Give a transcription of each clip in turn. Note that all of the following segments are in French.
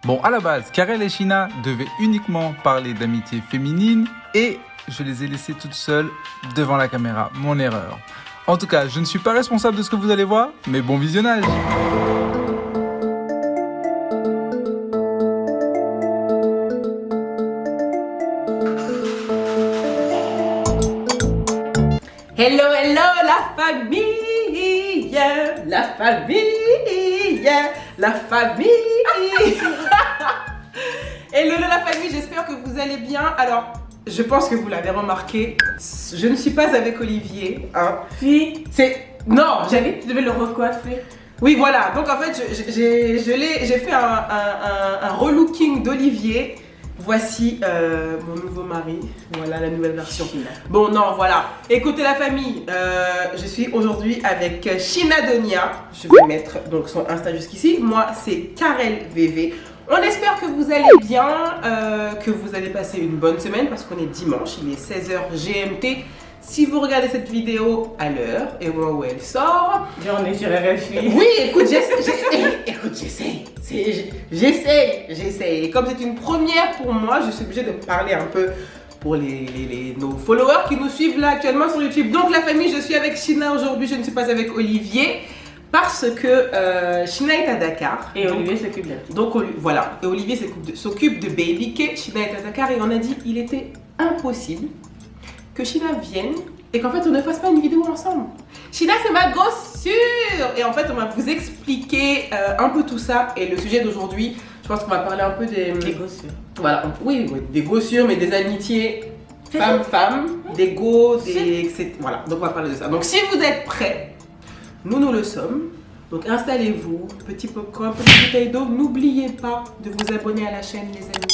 Bon, à la base, Karel et Sheena devaient uniquement parler d'amitié féminine et je les ai laissées toutes seules devant la caméra. Mon erreur. En tout cas, je ne suis pas responsable de ce que vous allez voir, mais bon visionnage. Hello, hello la famille, la famille, la famille. Hello la famille, j'espère que vous allez bien. Alors, je pense que vous l'avez remarqué, je ne suis pas avec Olivier. Hein. Si. Non, Tu devais le recoiffer. Oui, voilà. Donc en fait, j'ai fait un relooking d'Olivier. Voici mon nouveau mari. Voilà la nouvelle version. Bon, non, voilà. Écoutez la famille, je suis aujourd'hui avec Sheena Donia. Je vais mettre donc son Insta jusqu'ici. Moi, c'est Karel VV. On espère que vous allez bien, que vous allez passer une bonne semaine parce qu'on est dimanche, il est 16h GMT. Si vous regardez cette vidéo à l'heure et au moment où elle sort, On est sur RFI. oui, écoute, j'essaye. Et comme c'est une première pour moi, je suis obligée de parler un peu pour nos followers qui nous suivent là actuellement sur YouTube. Donc la famille, je suis avec Sheena aujourd'hui, je ne suis pas avec Olivier parce que Sheena est à Dakar. Et Olivier s'occupe de la petite. Donc voilà, et Olivier s'occupe de Baby K. Sheena est à Dakar et on a dit il était impossible que Sheena vienne et qu'en fait on ne fasse pas une vidéo ensemble. Sheena, c'est ma gossure. Et en fait on va vous expliquer un peu tout ça. Et le sujet d'aujourd'hui, je pense qu'on va parler un peu des gossures. Voilà, oui, des gossures, mais des amitiés femme-femme, des go, etc. Voilà, donc on va parler de ça. Donc si vous êtes prêts, nous le sommes. Donc installez-vous, petit popcorn, petite bouteille d'eau. N'oubliez pas de vous abonner à la chaîne, les amis.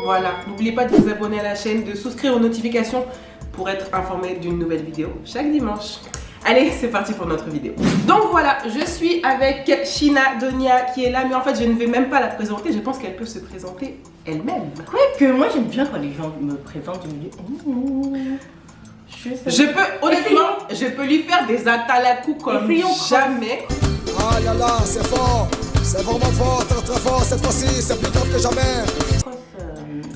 Voilà, n'oubliez pas de vous abonner à la chaîne, de souscrire aux notifications pour être informé d'une nouvelle vidéo chaque dimanche. Allez, c'est parti pour notre vidéo. Donc voilà, je suis avec Sheena Donia qui est là, mais en fait je ne vais même pas la présenter, je pense qu'elle peut se présenter elle-même. Que moi j'aime bien quand les gens me présentent et me disent Honnêtement, je peux lui faire des atalakou comme jamais. Ah là là, c'est fort, c'est vraiment fort, très fort cette fois-ci, c'est plus tard que jamais.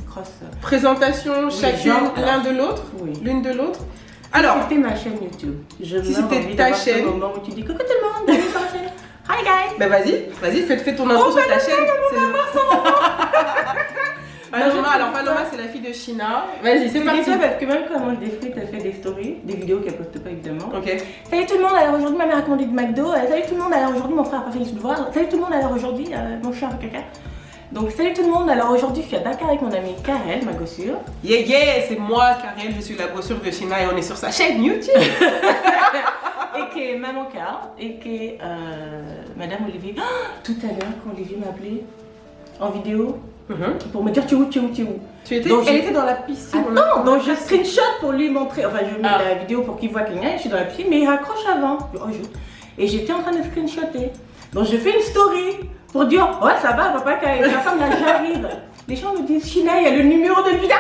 Cross. Présentation chacune l'un de l'autre, Oui. l'une de l'autre. Alors, c'était ma chaîne YouTube. Si c'était ta chaîne. Au moment où tu dis coucou tout le monde, bienvenue sur ma chaîne. Hi guys. ben vas-y, fais ton intro sur ta chaîne. Paloma, c'est la fille de Sheena. Vas-y, c'est parti. Ça parce que même quand elle mange des frites, elle fait des stories, des vidéos qu'elle poste pas évidemment. Ok. Salut tout le monde, alors aujourd'hui ma mère a commandé du McDo. Salut tout le monde, alors aujourd'hui mon frère a pas fait le devoir. Salut tout le monde, alors aujourd'hui mon chien a fait caca. Donc salut tout le monde, alors aujourd'hui je suis à Dakar avec mon ami Karel, ma gossure. Yeah, c'est moi Karel, je suis la gossure de Sheena et on est sur sa chaîne YouTube. Et qui est Maman Car, et qui est Madame Olivier. Oh, tout à l'heure quand Olivier m'a appelé en vidéo pour me dire tu es où. Elle était dans la piscine. Non, donc je screenshot pour lui montrer, enfin je mets la vidéo pour qu'il voit qu'il y a, je suis dans la piscine, mais il raccroche avant. Et j'étais en train de screenshotter. Donc je fais une story pour dire ouais ça va papa quand personne là j'arrive. Les gens me disent Sheena, il y a le numéro de Vida.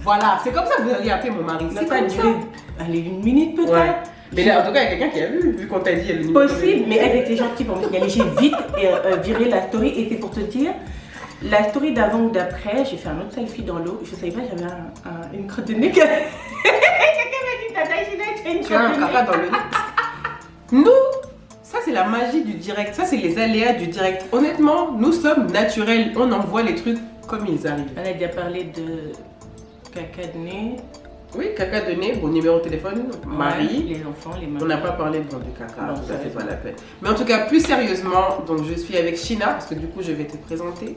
Voilà, c'est comme ça que vous allez appeler mon mari. C'est pas duré, allez, une minute peut-être. Ouais. Mais là, en tout cas, il y a quelqu'un qui a vu qu'on t'a dit le numéro. Possible, mais elle était gentille pour me signaler. J'ai vite viré la story et c'est pour te dire, la story d'avant ou d'après, j'ai fait un autre selfie dans l'eau. Je savais pas, j'avais une crotte de nez. Quelqu'un m'a dit tata Sheena, tu as une Tu as un crotte de caca nez. dans le nez. Nous, ça c'est la magie du direct, ça c'est les aléas du direct. Honnêtement, nous sommes naturels, on envoie les trucs comme ils arrivent. On a déjà parlé de caca de nez. Oui, caca de nez, bon numéro de téléphone, mari. Les enfants, les mamans. On n'a pas parlé de caca, Non, ça fait pas la peine. Mais en tout cas, plus sérieusement, donc je suis avec Sheena, parce que du coup je vais te présenter.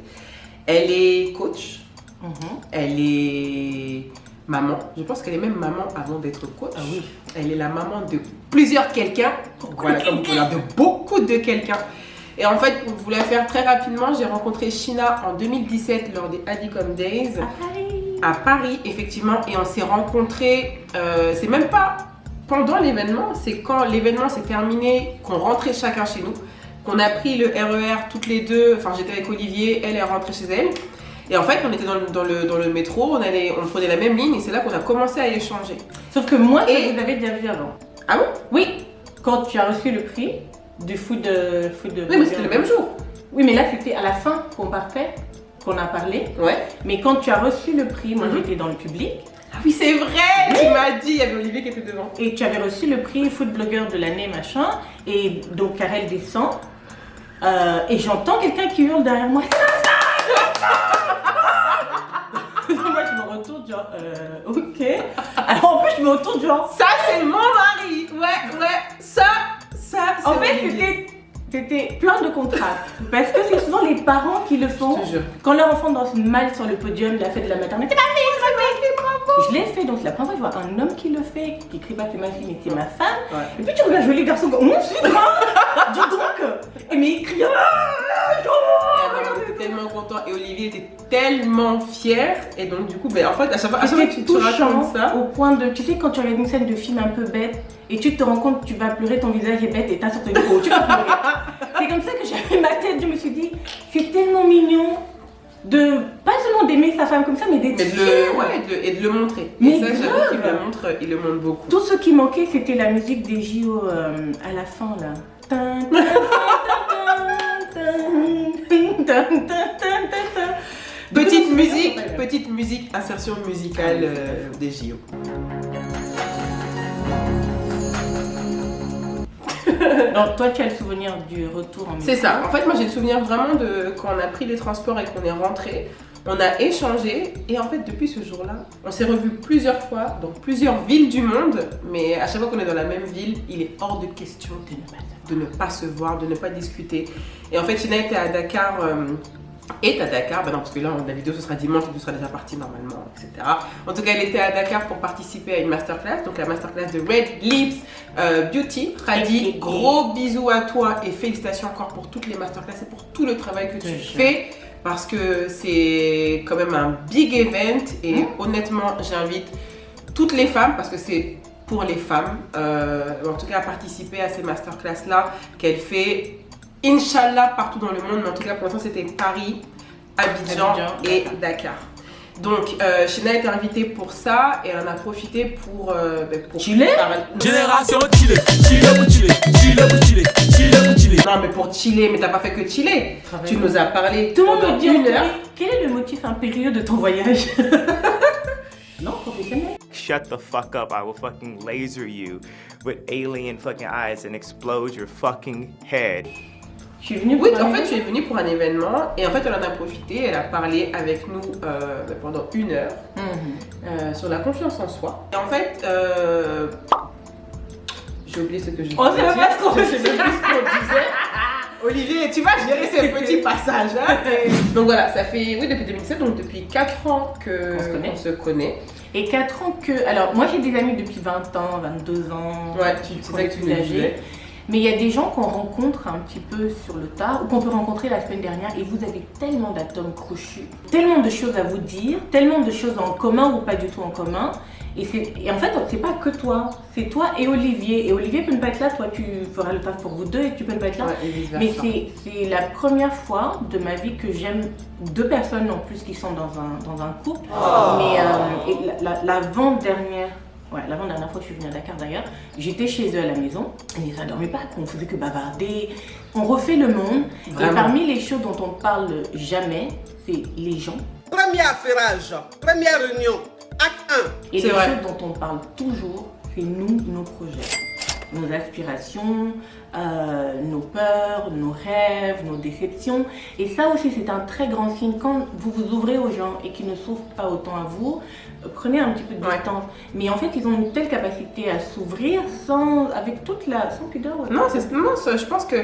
Elle est coach, elle est maman. Je pense qu'elle est même maman avant d'être coach. Ah oui. Elle est la maman de plusieurs quelqu'un. Voilà, comme voilà, de beaucoup de quelqu'un. Et en fait, pour vous la faire très rapidement, j'ai rencontré Sheena en 2017 lors des Adicom Days. À Paris, effectivement, et on s'est rencontrés, c'est même pas pendant l'événement, c'est quand l'événement s'est terminé, qu'on rentrait chacun chez nous, qu'on a pris le RER toutes les deux, enfin j'étais avec Olivier, elle est rentrée chez elle, et en fait on était dans le métro, on prenait la même ligne, et c'est là qu'on a commencé à échanger. Sauf que moi, je l'avais déjà vu avant. Ah bon? Oui, quand tu as reçu le prix du food de Oui, mais c'était le même jour. Oui, mais là, c'était à la fin qu'on partait, qu'on a parlé. Ouais. Mais quand tu as reçu le prix, moi j'étais dans le public. Ah oui, c'est vrai, tu m'as dit, il y avait Olivier qui était devant. Et tu avais reçu le prix food blogger de l'année, machin. Et donc Karel descend. Et j'entends quelqu'un qui hurle derrière moi. Moi je me retourne genre ok. Alors en plus je me retourne genre Ça c'est mon mari. Ouais, ça c'est en fait Olivier. c'était plein de contrastes. Parce que c'est souvent les parents qui le font. Je te jure. Quand leur enfant danse mal sur le podium de la fête de la maternité. C'est ma fille, c'est ma fille, bravo. Je l'ai fait, donc c'est la première fois que je vois un homme qui le fait, qui crie pas c'est ma fille mais c'est ma femme. Ouais. Et puis tu regardes joli garçon comme c'est dis donc. Et mais il crie On était tellement contents et Olivier était tellement fier et donc du coup ben, en fait à chaque fois C'était que tu racontes touchant ça au point de, tu sais quand tu regardes une scène de film un peu bête et tu te rends compte que tu vas pleurer, ton visage est bête et t'as sur ton micro, tu vas pleurer. C'est comme ça que j'avais ma tête, je me suis dit c'est tellement mignon de pas seulement d'aimer sa femme comme ça mais d'être mais fier. et de le montrer. Mais Et ça j'avoue qu'il grave. il le montre beaucoup. Tout ce qui manquait c'était la musique des JO à la fin là. Petite musique, insertion musicale des JO. Donc toi tu as le souvenir du retour en C'est ça. En fait, moi j'ai le souvenir vraiment de quand on a pris les transports et qu'on est rentré. On a échangé et en fait depuis ce jour-là, on s'est revus plusieurs fois dans plusieurs villes du monde. Mais à chaque fois qu'on est dans la même ville, il est hors de question de ne pas se voir, de ne pas discuter. Et en fait, Shina était à Dakar. Est à Dakar, bah non parce que là la vidéo ce sera dimanche, tu seras déjà parti normalement, etc. En tout cas elle était à Dakar pour participer à une masterclass, donc la masterclass de Red Lips Beauty. Radi, gros bisous à toi et félicitations encore pour toutes les masterclass et pour tout le travail que tu fais parce que c'est quand même un big event et honnêtement j'invite toutes les femmes parce que c'est pour les femmes, en tout cas à participer à ces masterclass là qu'elle fait. Inch'Allah partout dans le monde, mais en tout cas pour l'instant c'était Paris, Abidjan et Dakar. Donc Shina était invitée pour ça et elle en a profité pour Chile. Génération Chile, Chile. Non mais pour chiller, mais t'as pas fait que chiller. Tu nous as parlé Tout le monde pendant me dit une heure. quel est le motif impérieux de ton voyage? Non, professionnel. Shut the fuck up, I will fucking laser you with alien fucking eyes and explode your fucking head. Je suis venue Oui, pour en un fait, tu es venue pour un événement et en fait, elle en a profité. Elle a parlé avec nous pendant une heure sur la confiance en soi. Et en fait, j'ai oublié ce que je disais. Oh, c'est pas ce qu'on disait. Olivier, tu vas gérer ces petits passages. Hein. Donc voilà, ça fait depuis 2017, donc depuis 4 ans qu'on se connaît. Et 4 ans que. Alors, moi j'ai des amis depuis 20 ans, 22 ans. Ouais, c'est ça que tu nous disais. Mais il y a des gens qu'on rencontre un petit peu sur le tas ou qu'on peut rencontrer la semaine dernière et vous avez tellement d'atomes crochus, tellement de choses à vous dire, tellement de choses en commun ou pas du tout en commun. Et en fait, c'est pas que toi, c'est toi et Olivier. Et Olivier peut ne pas être là, toi tu feras le taf pour vous deux et tu peux ne pas être là. Ouais, et vice mais versa. c'est la première fois de ma vie que j'aime 2 personnes en plus qui sont dans un couple. Mais et l'avant-dernière. Ouais, l'avant-dernière fois que je suis venue à Dakar d'ailleurs, j'étais chez eux à la maison et ça ne dormait pas, on faisait que bavarder. On refait le monde. Vraiment. Et parmi les choses dont on parle jamais, c'est les gens. Premier affairage, première réunion, acte 1. Et C'est les vrai. choses dont on parle toujours, c'est nous, nos projets, nos aspirations, nos peurs, nos rêves, nos déceptions. Et ça aussi, c'est un très grand signe. Quand vous vous ouvrez aux gens et qu'ils ne s'ouvrent pas autant à vous, prenez un petit peu de distance. Mais en fait, ils ont une telle capacité à s'ouvrir sans pudeur. Ouais. Non, je pense que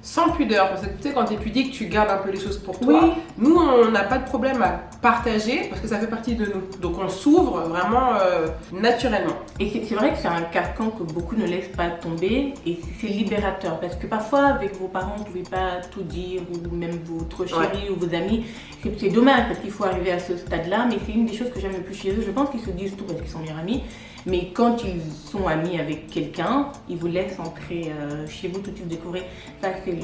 sans pudeur, parce que tu sais, quand tu es pudique, tu gardes un peu les choses pour toi. Oui. Nous, on n'a pas de problème à partager parce que ça fait partie de nous. Donc on s'ouvre vraiment naturellement. Et c'est vrai que c'est un carcan que beaucoup ne laissent pas tomber et c'est libérateur parce que parfois avec vos parents vous ne pouvez pas tout dire ou même votre chéri ou vos amis. C'est dommage parce qu'il faut arriver à ce stade-là, mais c'est une des choses que j'aime le plus chez eux. Je pense qu'ils se disent tout parce qu'ils sont meilleurs amis, mais quand ils sont amis avec quelqu'un, ils vous laissent entrer chez vous tout de suite découvrir. Ça c'est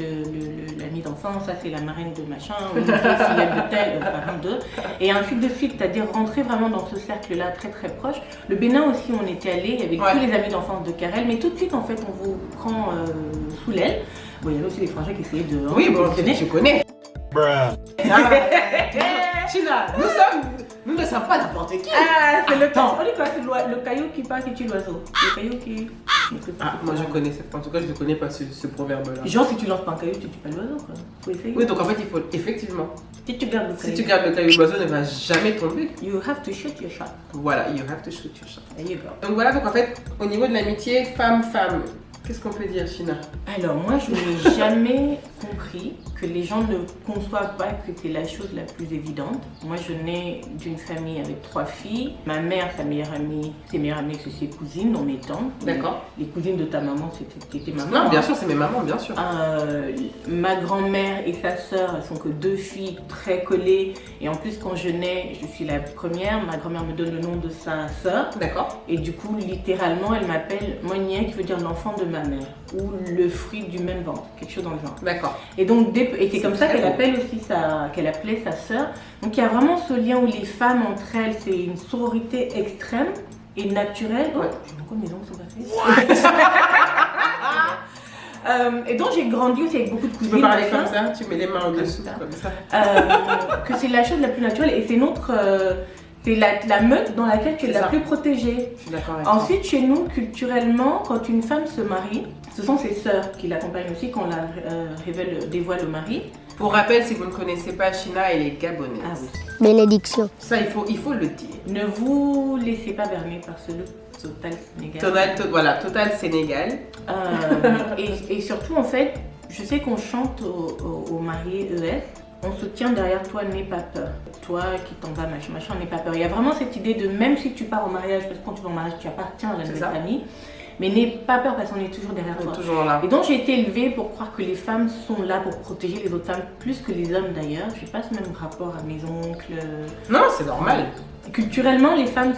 l'ami d'enfance, ça c'est la marraine de machin, ou c'est filleule de tel, parrain d'eux. Et ainsi de suite, c'est-à-dire rentrer vraiment dans ce cercle-là très très proche. Le Bénin aussi, on était allé avec tous les amis d'enfance de Karel, mais tout de suite en fait on vous prend sous l'aile. Bon, il y avait aussi les frangins qui essayaient de. Oui, bon, connais. tu connais. China, nous ne sommes pas n'importe qui. Ah, c'est le temps. On dit quoi? C'est le caillou qui part qui tue l'oiseau. Le caillou qui. Ah, moi je connais, en tout cas je ne connais pas ce proverbe-là. Genre, si tu lances pas un caillou, tu tues pas l'oiseau, quoi. Faut essayer. Oui, donc en fait, il faut effectivement. Si tu gardes le caillou. Si tu gardes le caillou, l'oiseau ne va jamais tomber. You have to shoot your shot. Voilà, you have to shoot your shot. There you go. Donc voilà, donc en fait, au niveau de l'amitié femme-femme, qu'est-ce qu'on peut dire, China? Alors, moi, je n'ai jamais compris que les gens ne conçoivent pas que c'est la chose la plus évidente. Moi, je nais d'une famille avec 3 filles. Ma mère, sa meilleure amie, ses meilleures amies, c'est ses cousines, on est tantes. D'accord. Les cousines de ta maman, c'était ma maman. Non, bien sûr, c'est mes mamans, bien sûr. Ma grand-mère et sa sœur, elles sont que 2 filles très collées. Et en plus, quand je nais, je suis la première. Ma grand-mère me donne le nom de sa sœur. D'accord. Et du coup, littéralement, elle m'appelle Monia, qui veut dire l'enfant de ma mère. Ou le fruit du même ventre, quelque chose dans le genre. D'accord. Et donc, c'est comme ça très qu'elle beau. appelle aussi qu'elle appelait sa sœur. Donc, il y a vraiment ce lien où les femmes entre elles, c'est une sororité extrême et naturelle. Oh, j'ai beaucoup de maisons qui sont passées. Et donc, j'ai grandi aussi avec beaucoup de Tu cousines. peux parler machin. comme ça, tu mets les mains en dessous, ça. comme ça. Que c'est la chose la plus naturelle et c'est notre. C'est la meute dans laquelle tu es C'est la ça. plus protégée. Je suis d'accord avec toi. Ensuite, chez nous, culturellement, quand une femme se marie, ce sont ses sœurs qui l'accompagnent aussi quand on la dévoile le mari. Pour rappel, si vous ne connaissez pas China, elle est gabonaise. Ah oui. Bénédiction. Ça, il faut le dire. Ne vous laissez pas berner par ce look total Sénégal. Voilà, Total Sénégal. Et surtout, en fait, je sais qu'on chante aux mariés ES. On se tient derrière toi, n'aie pas peur. Toi qui t'en vas, machin, n'aie pas peur. Il y a vraiment cette idée de même si tu pars au mariage, parce que quand tu vas au mariage, tu appartiens à la nouvelle famille, mais n'aie pas peur parce qu'on est toujours derrière On toi. est toujours là. Et donc j'ai été élevée pour croire que les femmes sont là pour protéger les autres femmes plus que les hommes d'ailleurs. Je n'ai pas ce même rapport à mes oncles. Non, c'est normal. Culturellement, les femmes,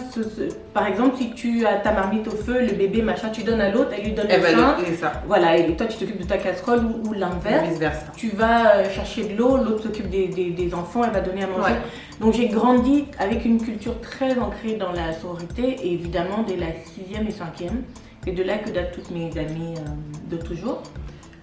par exemple, si tu as ta marmite au feu, le bébé, machin, tu donnes à l'autre, elle lui donne Elle le va sein. c'est ça. Voilà, et toi tu t'occupes de ta casserole ou l'inverse. Vice versa. Tu vas chercher de l'eau, l'autre s'occupe des enfants, elle va donner à manger. Ouais. Donc j'ai grandi avec une culture très ancrée dans la sororité et évidemment dès la 6e et 5e. C'est de là que datent toutes mes amies de toujours.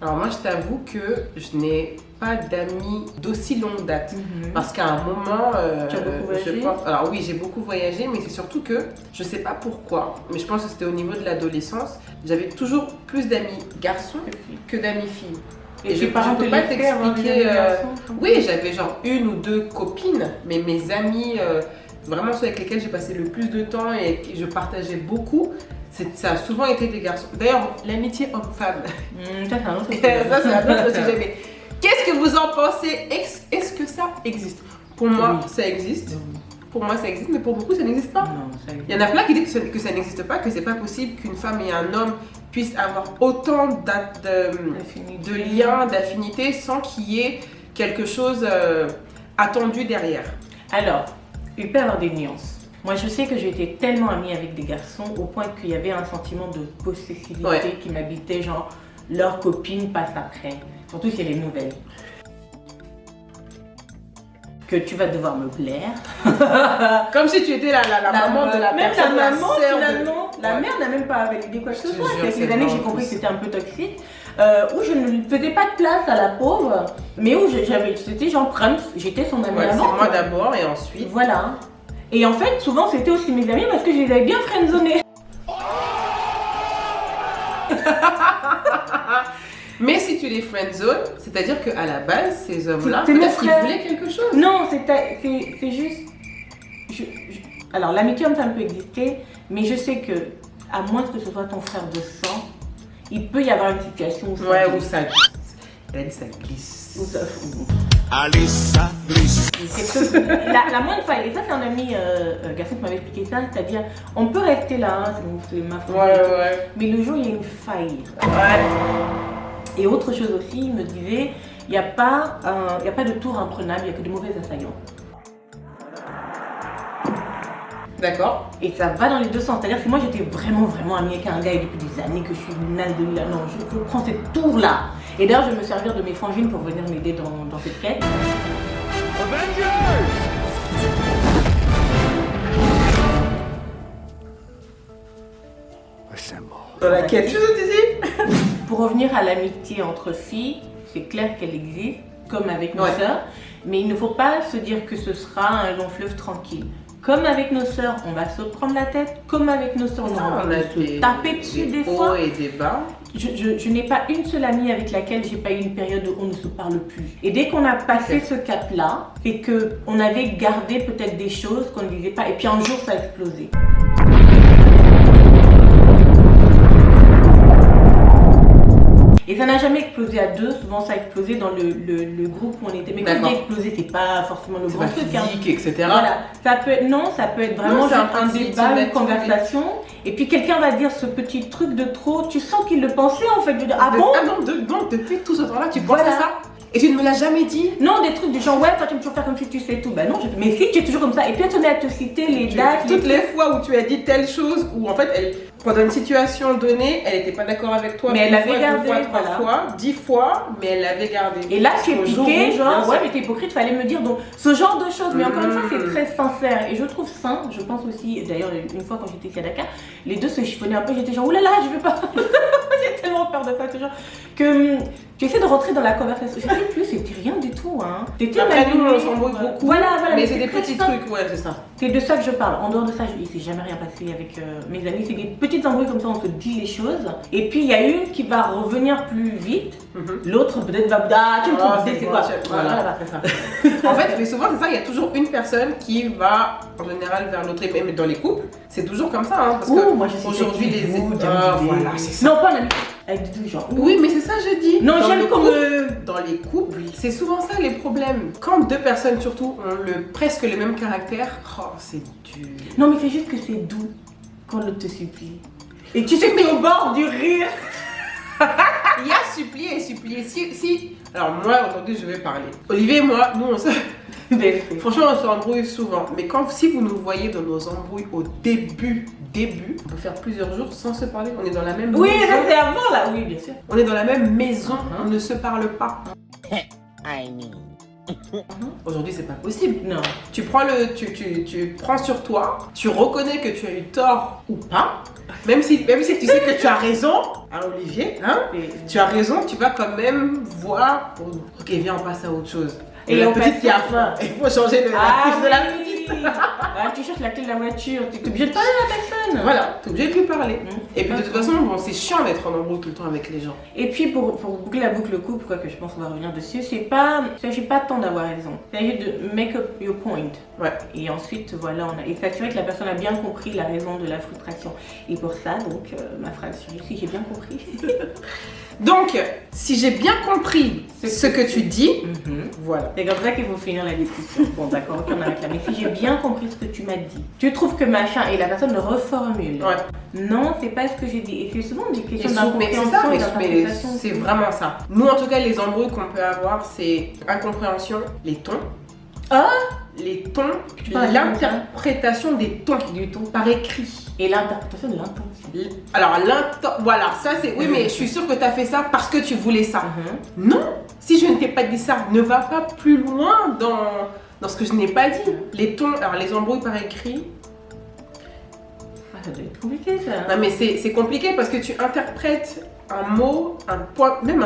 Alors moi, je t'avoue que je n'ai pas d'amis d'aussi longue date. Parce qu'à un moment, Tu as beaucoup voyagé? alors oui, j'ai beaucoup voyagé, mais c'est surtout que, je sais pas pourquoi, mais je pense que c'était au niveau de l'adolescence, j'avais toujours plus d'amis garçons que d'amis filles. Et je tes parents peux te pas laissaient avoir des t'expliquer. amis garçons, Oui, j'avais genre 1 ou 2 copines, mais mes amis, vraiment ceux avec lesquels j'ai passé le plus de temps et que je partageais beaucoup, ça a souvent été des garçons. D'ailleurs, l'amitié homme-femme, Ça c'est un autre ça c'est un autre sujet. Mais qu'est-ce que vous en pensez? Est-ce que ça existe? Pour moi, ça existe. Pour moi, ça existe, mais pour beaucoup, ça n'existe pas. Non, ça Il y en a plein qui disent que ça n'existe pas, que c'est pas possible qu'une femme et un homme puissent avoir autant de liens, d'affinités, sans qu'il y ait quelque chose attendu derrière. Alors, il peut y avoir des nuances. Moi, je sais que j'étais tellement amie avec des garçons au point qu'il y avait un sentiment de possessivité qui m'habitait, genre leur copine passe après. Surtout si elle est nouvelle. Que tu vas devoir me plaire. Comme si tu étais la maman de la même personne, la maman, sœur finalement, la mère n'a même pas validé quoi que ce Je te soit. jure, Avec c'est les années, j'ai vraiment compris que plus. c'était un peu toxique. Où je ne faisais pas de place à la pauvre, mais où c'était genre Prums, j'étais son amie Ouais, c'est avant. moi d'abord et ensuite. Voilà. Et en fait, souvent, c'était aussi mes amis parce que je les avais bien friendzonés. Mais si tu les friendzone, c'est-à-dire qu'à la base, ces hommes-là, C'est mon peut-être qu'ils frère. voulaient quelque chose. Non, c'est juste. Alors, l'amitié homme-femme peut exister, mais je sais que, à moins que ce soit ton frère de sang, il peut y avoir une situation où ça Ouais, où glisse. ça glisse. Elle a dit ça glisse. Où ça- Allez, ça glisse. quelque chose- la moindre faille, et ça c'est un ami garçon qui m'avait expliqué ça, c'est-à-dire on peut rester là, hein, c'est ma faute, Ouais. mais le jour il y a une faille. Ouais. Et autre chose aussi, il me disait, il n'y a pas de tour imprenable, il n'y a que de mauvais assaillants. D'accord. Et ça va dans les deux sens, c'est-à-dire que moi j'étais vraiment amie avec un gars depuis des années que je suis naze de lui, là, non, je prends cette tour-là. Et d'ailleurs je vais me servir de mes frangines pour venir m'aider dans cette quête. Dans la quête. Je te dis. pour revenir à l'amitié entre filles, c'est clair qu'elle existe, comme avec nos sœurs, mais il ne faut pas se dire que ce sera un long fleuve tranquille. Comme avec nos sœurs, on va se prendre la tête. Comme avec nos sœurs, on va se taper dessus des fois. Des hauts et des bas. Je n'ai pas une seule amie avec laquelle j'ai pas eu une période où on ne se parle plus. Et dès qu'on a passé ce cap-là, c'est qu'on avait gardé peut-être des choses qu'on ne disait pas. Et puis un jour, ça a explosé. Et ça n'a jamais explosé à deux, souvent ça a explosé dans le groupe où on était. Mais quand je dis explosé, c'est pas forcément le grand truc. Physique, etc. Voilà, ça peut être vraiment juste un débat, une conversation. Et puis quelqu'un va dire ce petit truc de trop, tu sens qu'il le pensait en fait. Ah bon? Ah non, donc depuis tout ce temps-là, tu penses à ça? Et tu ne me l'as jamais dit? Non, des trucs du genre, ouais, toi tu me toujours faire comme si tu sais tout. Bah non, mais si, tu es toujours comme ça. Et puis elle tenait à te citer les dates. Toutes les fois où tu as dit telle chose, où en fait, pendant une situation donnée, elle n'était pas d'accord avec toi. Mais elle l'avait gardé. 2 fois, 3 fois, 10 fois, mais elle l'avait gardé. Et là, tu es piqué, genre, ouais, mais t'es hypocrite, fallait me dire. Donc, ce genre de choses. Mais encore une fois, c'est très sincère. Et je trouve sain, je pense aussi, d'ailleurs, une fois quand j'étais ici à Dakar, les deux se chiffonnaient un peu. J'étais genre, oulala, je veux pas. J'ai tellement peur de ça, toujours. Que tu essaies de rentrer dans la conversation. Je sais plus, c'était rien du tout. Hein. Après, nous, on s'embrouille beaucoup. Voilà. Mais c'est des petits trucs, ouais, c'est ça. C'est de ça que je parle. En dehors de ça, il s'est jamais rien passé avec mes amis. C'est des petites embrouilles comme ça, on se dit les choses. Et puis, il y a une qui va revenir plus vite. L'autre, peut-être, va. Ah, tu me trouves, c'est quoi? Voilà, c'est ça. En fait, mais souvent, c'est ça, il y a toujours une personne qui va, en général, vers l'autre. Et même dans les couples, c'est toujours comme ça. Hein, parce que moi, je sais aujourd'hui, les. Voilà, c'est ça. Non, pas un ami. Avec du genre. Oui, mais c'est ça, je dis. Non, j'aime comme. Dans les couples, c'est souvent ça les problèmes. Quand deux personnes, surtout, ont presque le même caractère, oh, c'est dur. Non, mais c'est juste que c'est doux quand l'autre te supplie. Et tu sais que t'es au bord du rire. Il y a supplier et supplier. Si. Alors, moi, aujourd'hui, je vais parler. Olivier et moi, nous, on se. Franchement, on s'embrouille souvent. Mais si vous nous voyez dans nos embrouilles au début, on peut faire plusieurs jours sans se parler. On est dans la même maison. Oui, ça c'est avant là, oui, bien sûr. On est dans la même maison, on ne se parle pas. Aujourd'hui, c'est pas possible. Non. Tu prends sur toi, tu reconnais que tu as eu tort ou pas. Même si tu sais que tu as raison, hein, Olivier, hein, tu as raison, tu vas quand même voir. Ok, viens, on passe à autre chose. Et la petite qui a faim, il faut changer de la petite. Ah, tu cherches la clé de la voiture, tu es obligé de parler à la personne. Voilà, tu es obligé de lui parler. Et puis de toute façon, bon, c'est chiant d'être en embrouille tout le temps avec les gens. Et puis pour boucler la boucle couple, quoi que je pense qu'on va revenir dessus, il ne s'agit pas tant d'avoir raison. Il s'agit de make up your point. Ouais. Et ensuite, voilà, et s'assurer que la personne a bien compris la raison de la frustration. Et pour ça, donc, ma phrase, si j'ai bien compris. Donc, si j'ai bien compris ce que tu dis, voilà. C'est comme ça qu'il faut finir la discussion. Bon, d'accord, ok, on arrête là. Mais si j'ai bien compris ce que tu m'as dit, tu trouves que machin, et la personne le reformule. Ouais. Non, c'est pas ce que j'ai dit. Et c'est souvent des questions mais d'incompréhension et d'interprétation. c'est vraiment ça. Nous, en tout cas, les embrouilles qu'on peut avoir, c'est incompréhension, les tons. Les tons, l'interprétation des tons, du ton par écrit. Et l'interprétation de l'intention. Alors, voilà, ça c'est. Oui, mais je suis sûre que tu as fait ça parce que tu voulais ça. Non, si je ne t'ai pas dit ça, ne va pas plus loin dans ce que je n'ai pas dit. Les tons, alors les embrouilles par écrit. Ça doit être compliqué ça. Non, mais c'est compliqué parce que tu interprètes un mot, un point, même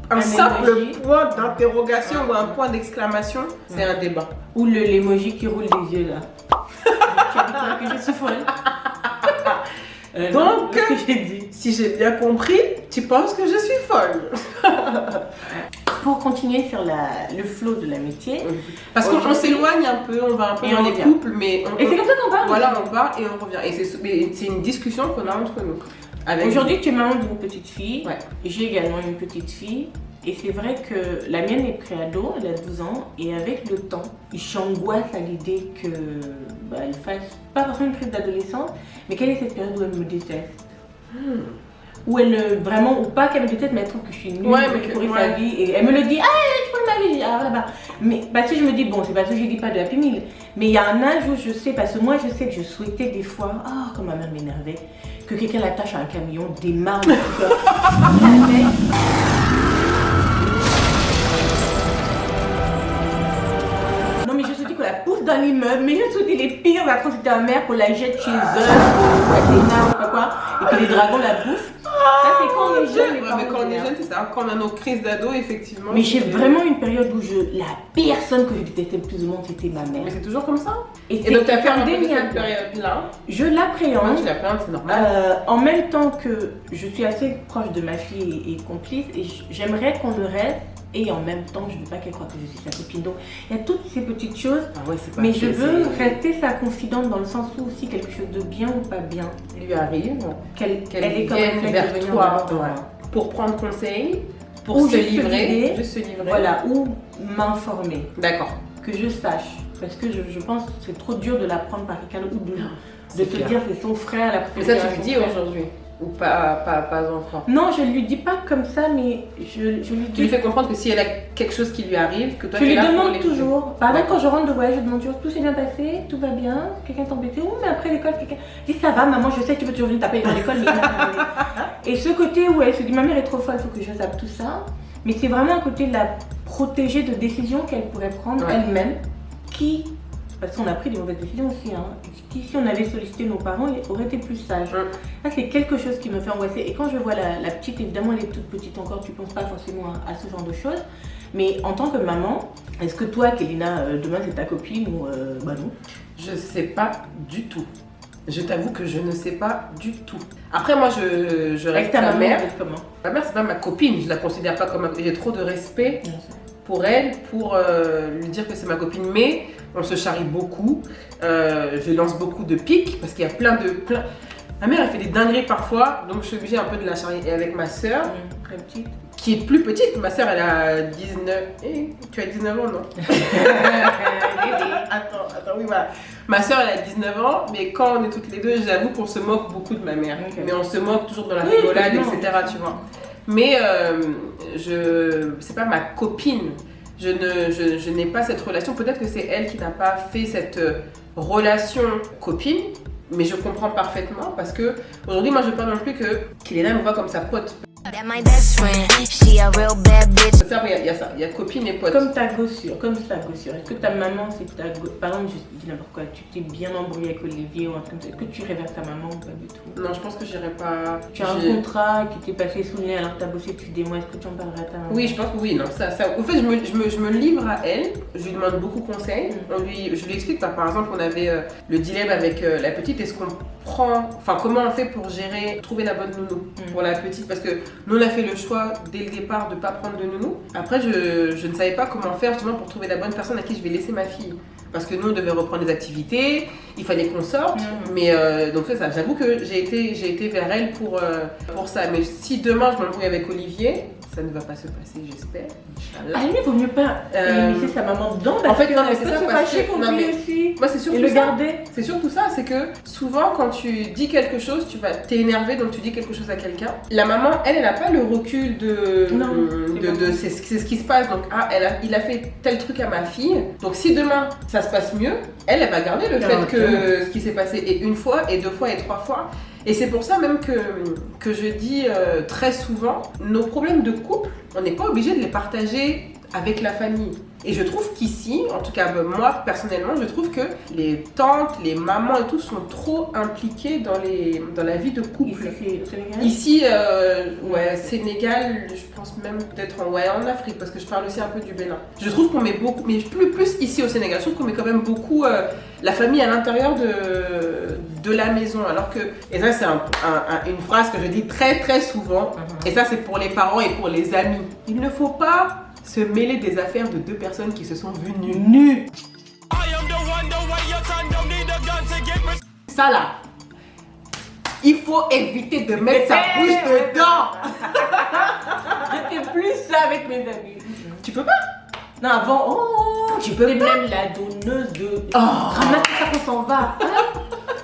un simple point d'interrogation ou un point d'exclamation, c'est un débat. Ou l'emoji qui roule les yeux là. Tu as dit que je suis folle. Donc, si j'ai bien compris, tu penses que je suis folle. Pour continuer sur le flow de l'amitié. Parce qu'on s'éloigne un peu, on va un peu dans les couples, mais... Et c'est comme ça qu'on parle. Voilà, on part et on revient. Et c'est une discussion qu'on a entre nous. Aujourd'hui, tu es maman d'une petite fille. Ouais. J'ai également une petite fille. Et c'est vrai que la mienne est préado, elle a 12 ans. Et avec le temps, j'angoisse à l'idée qu'elle fasse pas forcément une crise d'adolescence, mais quelle est cette période où elle me déteste Ou elle vraiment, ou pas qu'elle me déteste, mais elle trouve que je suis nulle, que je pourrais sa vie. Et elle me le dit, tu pourrais ma vie. Ah, voilà. Mais parce que je me dis, bon, c'est parce que je dis pas de Happy Meal. Mais il y a un âge où je sais, parce que moi je sais que je souhaitais des fois, comme ma mère m'énervait, que quelqu'un l'attache à un camion, démarre le cœur. Non mais je souhaitais qu'on la pousse dans l'immeuble, mais je souhaitais les pires atrocités à mère, qu'on la jette chez eux, qu'on s'énerve, pas quoi, et que les dragons la bouffent. Ça, c'est quand on est jeune, les Ouais, parents mais quand on est s'énervent. jeune, c'est ça. Quand on a nos crises d'ado, effectivement. Mais j'ai c'est- vraiment une période où la personne que je détestais le plus au monde, c'était ma mère. Mais c'est toujours comme ça. Et Et donc, t'as fait un peu de indéniable. cette période-là. Je Comment l'appréhende. tu l'appréhendes, c'est normal. En même temps que je suis assez proche de ma fille et complice, et j'aimerais qu'on le reste, et en même temps, je ne veux pas qu'elle croie que je suis sa copine. Donc, il y a toutes ces petites choses, Ah ouais, c'est pas mais je veux c'est- rester sa confidente dans le sens où si quelque chose de bien ou pas bien, lui arrive, qu'elle qu'elle est comme vienne elle vers venir toi vers moi. pour prendre conseil, pour Ou se juste se livrer, guider. juste se livrer. Voilà, ou m'informer, D'accord. que je sache. Parce que je pense que c'est trop dur de l'apprendre par quelqu'un ou de C'est se clair. dire que c'est son frère, la Mais ça, tu préférée le à dis son frère. aujourd'hui ou pas encore. Non, je lui dis pas comme ça, mais je lui Tu lui dis. fais comprendre que si elle a quelque chose qui lui arrive, que toi Je tu es lui là pour demande l'écouter. toujours. Par exemple, D'accord. quand je rentre de voyage, je demande toujours tout s'est bien passé, tout va bien, quelqu'un t'a embêté. Oh, mais après l'école, quelqu'un dit ça va, maman, je sais que tu veux toujours venir taper dans l'école. Et ce côté où elle se dit ma mère est trop folle, il faut que je zappe tout ça. Mais c'est vraiment un côté de la protéger de décisions qu'elle pourrait prendre Ouais. elle-même, qui. Parce qu'on a pris des mauvaises décisions aussi. Hein. Qui, si on avait sollicité nos parents, ils auraient été plus sages. Ça, c'est quelque chose qui me fait angoisser. Et quand je vois la petite, évidemment, elle est toute petite encore, tu ne penses pas forcément à ce genre de choses. Mais en tant que maman, est-ce que toi, Kélina, demain c'est ta copine ou bah non? Je sais pas du tout. Je t'avoue que je ne sais pas du tout. Après, moi, je Avec reste ta ta maman, mère. vous êtes comment? Ma mère, c'est pas ma copine. Je la considère pas comme j'ai trop de respect pour elle, pour lui dire que c'est ma copine. Mais on se charrie beaucoup. Je lance beaucoup de pics parce qu'il y a plein. Ma mère, elle fait des dingueries parfois, donc je suis obligée un peu de la charrier. Et avec ma soeur, Très petite. qui est plus petite, ma soeur, elle a 19. Tu as 19 ans, non? Attends, oui, voilà. Ma soeur, elle a 19 ans, mais quand on est toutes les deux, j'avoue qu'on se moque beaucoup de ma mère. Ok. Mais on se moque toujours dans la Oui, rigolade, complètement. etc. Tu vois. Mais c'est pas ma copine. Je n'ai pas cette relation. Peut-être que c'est elle qui n'a pas fait cette relation copine, mais je comprends parfaitement parce que aujourd'hui, moi, je veux pas non plus que Kélina me voit comme sa pote. That my best friend, she a real bad bitch. Il y a ça, il y a copine et pote. Comme ta gossure, comme sa gossure. Est-ce que ta maman, c'est ta gossure? Par exemple, je dis n'importe quoi, tu t'es bien embrouillé avec Olivier ou un truc comme ça. Est-ce que tu réveilles ta maman ou pas du tout? Non, je pense que j'irai pas. Tu as un j'ai- contrat qui t'est passé sous le nez alors que tu as bossé depuis des mois. Est-ce que tu en parleras à ta maman? Oui, je pense que oui, non, ça. En fait, je me livre à elle, je lui demande beaucoup de conseils. Je lui explique, par exemple, on avait le dilemme avec la petite, est-ce qu'on prend, enfin, comment on fait pour gérer, trouver la bonne nounou pour la petite, parce que nous, on a fait le choix dès le départ de ne pas prendre de nounou. Après, je ne savais pas comment faire justement pour trouver la bonne personne à qui je vais laisser ma fille. Parce que nous, on devait reprendre des activités, il fallait qu'on sorte. Mais donc c'est ça, j'avoue que j'ai été vers elle pour ça. Mais si demain je m'embrouille avec Olivier, ça ne va pas se passer, j'espère. Inch'Allah. Ah, lui, il vaut mieux pas laisser sa maman dedans. en fait, non, mais elle c'est peut ça, se parce fâcher que- contre non, lui mais- aussi. Moi, c'est surtout Et le ça. garder. C'est surtout ça, c'est que souvent quand tu dis quelque chose, tu vas t'énerver, donc tu dis quelque chose à quelqu'un. La maman, elle n'a pas le recul Non, c'est ce qui se passe. Donc, il a fait tel truc à ma fille. Donc, si demain ça se passe mieux, elle va garder le fait que ce qui s'est passé et une fois, et deux fois, et trois fois. Et c'est pour ça même que je dis très souvent, nos problèmes de couple, on n'est pas obligé de les partager avec la famille. Et je trouve qu'ici, en tout cas moi personnellement, je trouve que les tantes, les mamans et tout sont trop impliquées dans la vie de couple. Ici, ouais, Sénégal, je pense même peut-être en Afrique, parce que je parle aussi un peu du Bénin. Je trouve qu'on met beaucoup, mais plus ici au Sénégal, je trouve qu'on met quand même beaucoup la famille à l'intérieur de la maison. Alors que, et ça c'est une phrase que je dis très très souvent, et ça c'est pour les parents et pour les amis. Il ne faut pas se mêler des affaires de deux personnes qui se sont vues nues. Ça là, il faut éviter de mettre sa bouche dedans. Je fais plus ça avec mes amis. Tu peux pas. Non, avant, tu peux même la donneuse de. Ramasse ça qu'on s'en va.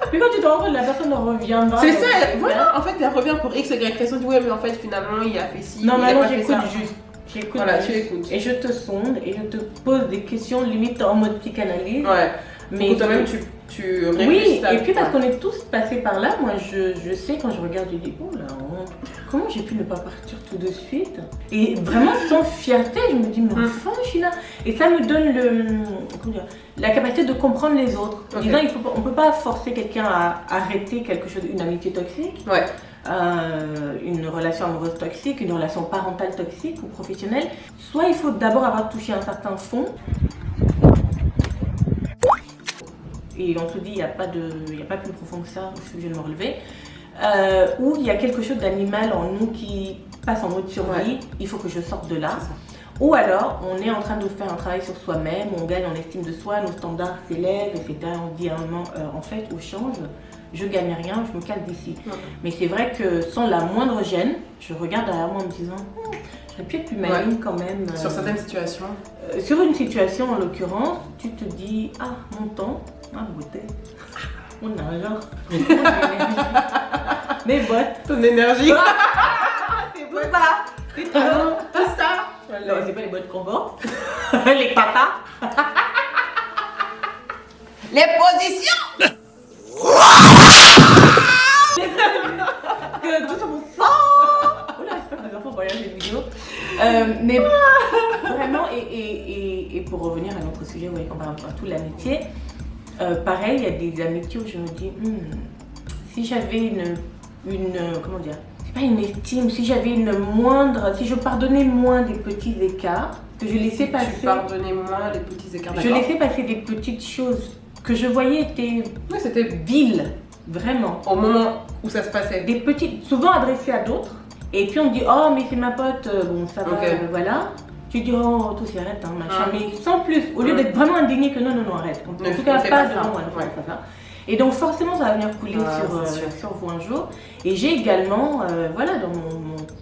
Puis quand tu te rends compte, la personne reviendra. C'est ça, voilà, en fait elle revient pour X, Y raison, tu dis ouais mais en fait finalement il a fait ci, Non, il a maintenant pas fait j'écoute ça. juste. J'écoute Voilà, juste. tu écoutes. Et je te sonde et je te pose des questions limite en mode psychanalyse. Ouais, Mais mais toi-même tu réfléchis. oui, à- et puis parce qu'on est tous passés par là, moi je sais quand je regarde, je dis oh là, comment j'ai pu ne pas partir tout de suite? Et vraiment sans fierté, je me dis mais enfin je suis là. Et ça me donne comment dire, la capacité de comprendre les autres. En Ok. disant on peut pas forcer quelqu'un à arrêter quelque chose, une amitié toxique. Ouais. une relation amoureuse toxique, une relation parentale toxique ou professionnelle, soit il faut d'abord avoir touché un certain fond. Et on se dit, il n'y a pas plus profond que ça, je suis obligée de me relever. Ou il y a quelque chose d'animal en nous qui passe en mode survie, il faut que je sorte de là. Ou alors, on est en train de faire un travail sur soi-même, on gagne en estime de soi, nos standards s'élèvent, etc. On dit à un moment, en fait, au change, je gagne rien, je me casse d'ici. Mais c'est vrai que sans la moindre gêne, je regarde derrière moi en me disant, j'aurais pu être plus maligne quand même. Sur certaines situations. Sur une situation en l'occurrence, tu te dis, ah, mon temps, ma beauté, mon argent, mon énergie, mes bottes, ton énergie. tes bottes, tes talons, tout ça. Non, c'est pas les bottes qu'on porte, les papas. Les positions. Que tout ça mon sang. Oula, j'espère que mes enfants vont regarder cette vidéo. Mais vraiment, et pour revenir à notre sujet, vous voyez qu'on parle un peu à tout l'amitié. Pareil, il y a des amitiés où je me dis, si j'avais une comment dire, c'est pas une estime, si j'avais si je pardonnais moins des petits écarts, que je laissais passer. Tu pardonnais moins les petits écarts. Je laissais passer des petites choses que je voyais étaient c'était viles, vraiment. Au moment où ça se passait. Des petites, souvent adressées à d'autres. Et puis on dit, oh mais c'est ma pote, bon ça va, voilà. Tu dis, oh toi c'est arrête, hein, machin. Mais sans plus, au lieu d'être vraiment indigné que non, arrête. En tout cas, pas devant moi, ne fais pas ça. Et donc forcément ça va venir couler sur vous un jour. Et j'ai également, voilà, dans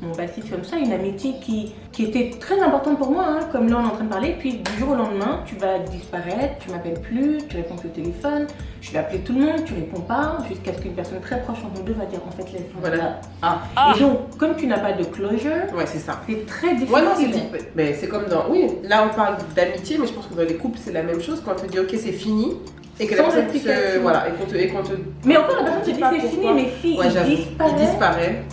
mon passif comme ça, une amitié qui était très importante pour moi, hein, comme là on est en train de parler. Puis du jour au lendemain, tu vas disparaître, tu m'appelles plus, tu réponds plus au téléphone, je vais appeler tout le monde, tu réponds pas, jusqu'à ce qu'une personne très proche entre nous deux va dire en fait laisse. Voilà. Et donc, comme tu n'as pas de closure, c'est ça. C'est très difficile. Ouais, non, mais c'est comme dans. Oui, là on parle d'amitié, mais je pense que dans les couples c'est la même chose. Quand on te dit ok c'est fini. Et que la personne voilà, et qu'on te. Mais encore la personne te dit c'est fini, mais si il disparaît.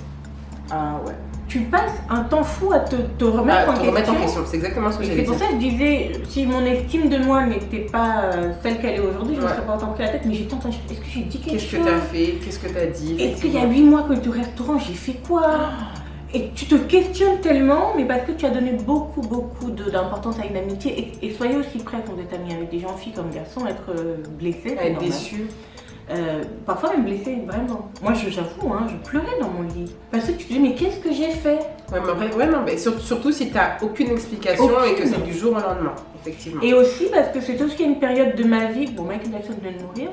Ah ouais. Tu passes un temps fou à te remettre en question. C'est exactement ce que j'ai dit. C'est pour ça que je disais, si mon estime de moi n'était pas celle qu'elle est aujourd'hui, je ne me serais pas autant pris la tête, mais j'étais en train de dire, est-ce que j'ai dit quelque chose? Qu'est-ce que tu as fait? Qu'est-ce que tu as dit? Est-ce qu'il y a 8 mois que tu es au restaurant, j'ai fait quoi? Et tu te questionnes tellement, mais parce que tu as donné beaucoup d'importance à une amitié. Et soyez aussi prêts quand vous êtes amis avec des gens, filles comme garçons, à être blessés. À être déçus. Parfois même blessés, vraiment. Moi, j'avoue, hein, je pleurais dans mon lit. Parce que tu te dis, mais qu'est-ce que j'ai fait? Mais surtout si tu n'as aucune explication et que c'est du jour au lendemain, effectivement. Et aussi parce que c'est aussi une période de ma vie. Bon, Michael Jackson vient de mourir.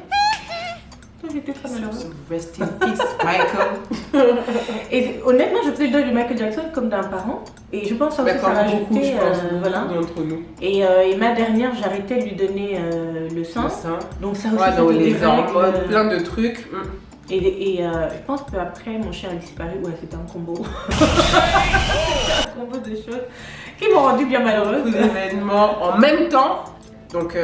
J'étais très malheureuse. Rest in peace, Michael. Et honnêtement, je faisais le deuil de Michael Jackson comme d'un parent. Et je pense que ça m'a ajouté. Voilà. D'entre nous. Et ma dernière, j'arrêtais de lui donner le sein. Donc ça aussi, dans les hormones, plein de trucs. Et je pense qu'après, mon chien a disparu. Ouais, c'était un combo. Un combo de choses qui m'ont rendu bien malheureuse. Beaucoup d'événements en même temps. Donc,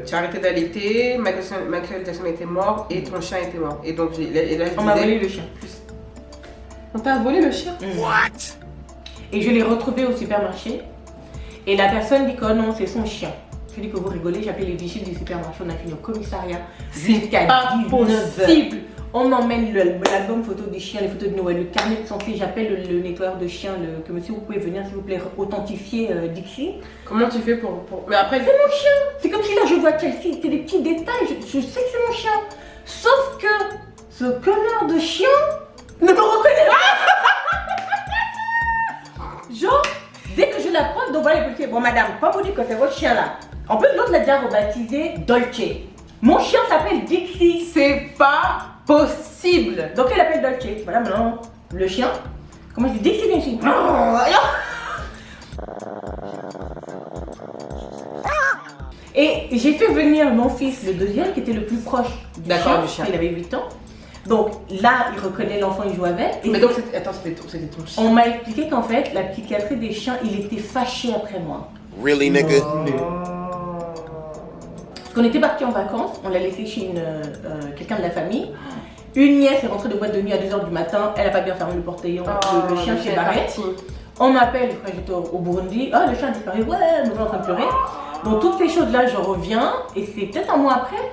tu as arrêté d'allaiter, Michael Jackson était mort et ton chien était mort. Et donc, on m'a volé le chien. On t'a volé le chien? What? Et je l'ai retrouvé au supermarché. Et la personne dit que non, c'est son chien. Je dis que vous rigolez, j'ai appelé les vigiles du supermarché, on a fini au commissariat. C'est impossible. On m'emmène l'album photo des chiens, les photos de Noël, le carnet de santé. J'appelle le nettoyeur de chiens, que monsieur, vous pouvez venir s'il vous plaît authentifier Dixie. Comment tu fais pour... Mais après... C'est mon chien. C'est comme si là je vois Chelsea, c'est des petits détails, je sais que c'est mon chien. Sauf que ce connard de chien ne me reconnaît pas. Genre, dès que je l'approche, donc voilà les policiers. Bon madame, pas vous dire que c'est votre chien là. En plus l'autre l'a déjà rebaptisé Dolce. Mon chien s'appelle Dixie. C'est pas possible. Donc elle appelle Dolce. Voilà maintenant le chien. Comment je dis Dixie, Dixie. Et j'ai fait venir mon fils, le deuxième, qui était le plus proche du chien. Il avait 8 ans. Donc là, il reconnaît l'enfant, il joue avec. Mais donc, attends, c'était ton chien. On m'a expliqué qu'en fait, la psychiatrie des chiens, il était fâché après moi. Really, nigga? Parce qu'on était partis en vacances, on l'a laissé chez quelqu'un de la famille. Une nièce est rentrée de boîte de nuit à 2h du matin, elle n'a pas bien fermé le portillon, le chien s'est barré. On m'appelle, quand j'étais au Burundi, oh le chien a disparu, ouais, nous sommes en train de pleurer. Donc toutes ces choses-là, je reviens, et c'est peut-être un mois après.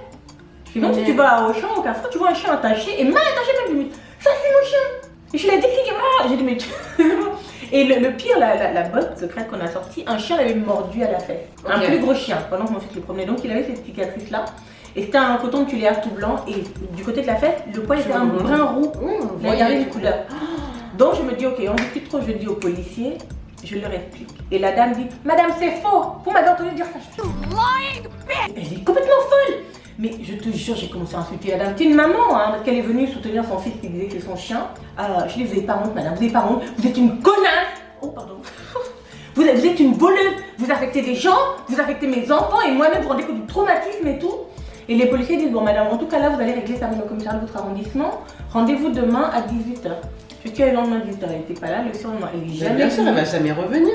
C'est comme si tu vas au champ, au carrefour, tu vois un chien attaché, et mal attaché même limite. Ça c'est mon chien. Et je lui ai dit c'est moi. J'ai dit mais tu... Et le pire, la botte secrète qu'on a sortie, un chien l'avait mordu à la fesse. Un plus gros chien pendant que mon fils le promenait. Donc il avait cette cicatrice là. Et c'était un coton de tuléaire tout blanc. Et du côté de la fesse, le poil était un brun roux. Il a gardé une couleur. Donc je me dis ok, on discute trop, je dis au policier. Je leur explique. Et la dame dit madame c'est faux. Vous m'avez entendu dire ça. Je suis lying bitch. Elle est complètement folle. Mais je te jure, j'ai commencé à insulter la dame. C'est une maman, hein, parce qu'elle est venue soutenir son fils qui disait que c'est son chien. Je lui ai dit, vous n'avez pas honte, madame, vous n'avez pas honte. Vous êtes une connasse. Oh, pardon. Vous êtes une voleuse. Vous affectez des gens, vous affectez mes enfants et moi-même, vous rendez compte du traumatisme et tout. Et les policiers disent, bon, madame, en tout cas, là, vous allez régler ça avec le commissariat de votre arrondissement. Rendez-vous demain à 18h. Je suis allée le lendemain du temps, elle n'était pas là. Le surlendemain, elle n'est jamais. Bien sûr, elle ne va jamais revenir.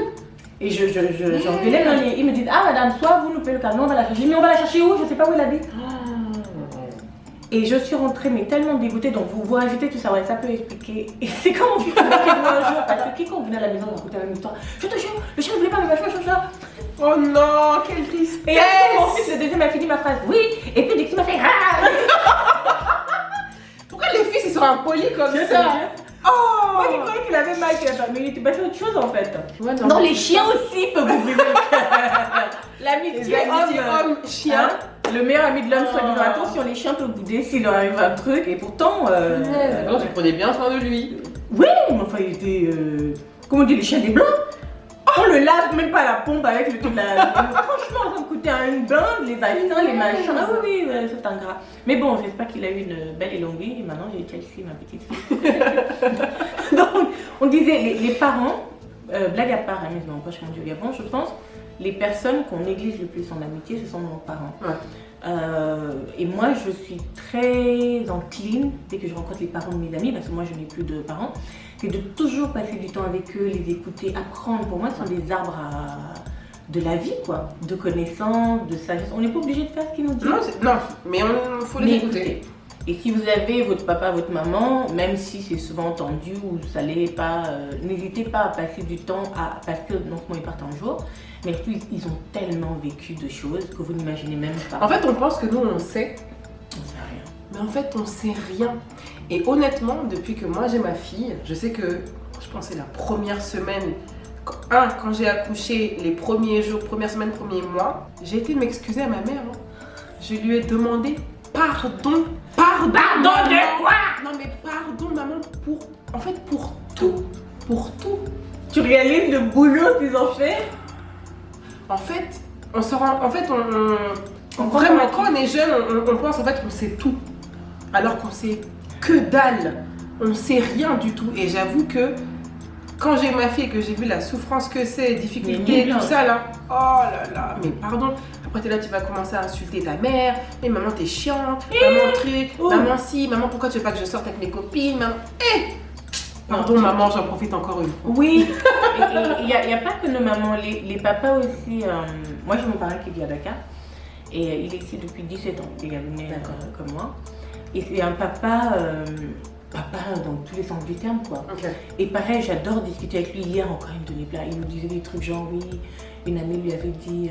Et j'engueulais dans les... Ils me disent, ah madame, soit vous nous payez le camion, on va la chercher. Mais on va la chercher où? Je ne sais pas où elle habite. Et je suis rentrée mais tellement dégoûtée, donc vous rajoutez tout ça, ouais, ça peut expliquer. Et c'est quand on vit avec moi un jour, parce que quand on venait à la maison, on racontait la même histoire. Je te jure, le chien ne voulait pas, mais vachement ça. Oh non, quelle tristesse. Et après, mon fils, le deuxième a fini ma phrase, oui, et puis Dixie m'a fait ah. Pourquoi les fils ils sont impolis comme ça? Oh! Moi je croyais qu'il avait mal, mais il était passé autre chose en fait. Ouais, non, les chiens aussi peuvent vous briser le cœur. L'amitié homme-chien. Le meilleur ami de l'homme, soit disant attention, les chiens peuvent bouder s'il leur arrive un truc, et pourtant. Alors tu prenais bien soin de lui. Oui, mais enfin il était. Comment on dit, les chiens des blancs? On le lave même pas à la pompe avec le tout de la. Franchement, ça me coûtait une blinde, les vaccins, les machins. Ah oui, c'est ingrat. Mais bon, j'espère qu'il a eu une belle et longue vie. Et maintenant, j'ai Chelsea, ma petite fille. Donc, on disait, les parents, blague à part, mais non, pas je suis avant, je pense, les personnes qu'on néglige le plus en amitié, ce sont nos parents. Ouais. Et moi, je suis très encline, dès que je rencontre les parents de mes amis, parce que moi, je n'ai plus de parents, c'est de toujours passer du temps avec eux, les écouter, apprendre. Pour moi, ce sont des arbres de la vie, quoi, de connaissances, de sagesse. On n'est pas obligé de faire ce qu'ils nous disent. Non, mais il faut les écouter. Et si vous avez votre papa, votre maman, même si c'est souvent tendu ou ça l'est pas, n'hésitez pas à passer du temps parce que non seulement ils partent un jour, mais ils ont tellement vécu de choses que vous n'imaginez même pas. En fait, on pense que nous, on sait. On sait rien. Mais en fait, on sait rien. Et honnêtement, depuis que moi j'ai ma fille, je sais que, je pense que c'est la première semaine, quand j'ai accouché, les premiers jours, première semaine, premier mois, j'ai été m'excuser à ma mère. Hein. Je lui ai demandé pardon. Pardon de quoi? Non mais pardon maman, pour tout. Pour tout. Tu réalises le boulot qu'ils ont fait? En fait, on se rend. En fait, vraiment, quand on est jeune, on pense en fait qu'on sait tout. Alors qu'on sait que dalle. On sait rien du tout. Et j'avoue que quand j'ai eu ma fille et que j'ai vu la souffrance que c'est, les difficultés, tout ça là. Oh là là, mais pardon. Après t'es là, tu vas commencer à insulter ta mère. Mais maman t'es chiante, maman truc, maman si, maman pourquoi tu veux pas que je sorte avec mes copines, maman. Pardon maman, j'en profite encore une fois. Oui, il n'y a pas que nos mamans, les papas aussi. Moi j'ai mon parent qui vit à Dakar et il est ici depuis 17 ans, il est gabonais comme moi. Et c'est un papa dans tous les sens du terme quoi. Okay. Et pareil, j'adore discuter avec lui. Hier encore il me donnait plein, il me disait des trucs genre oui, une amie lui avait dit,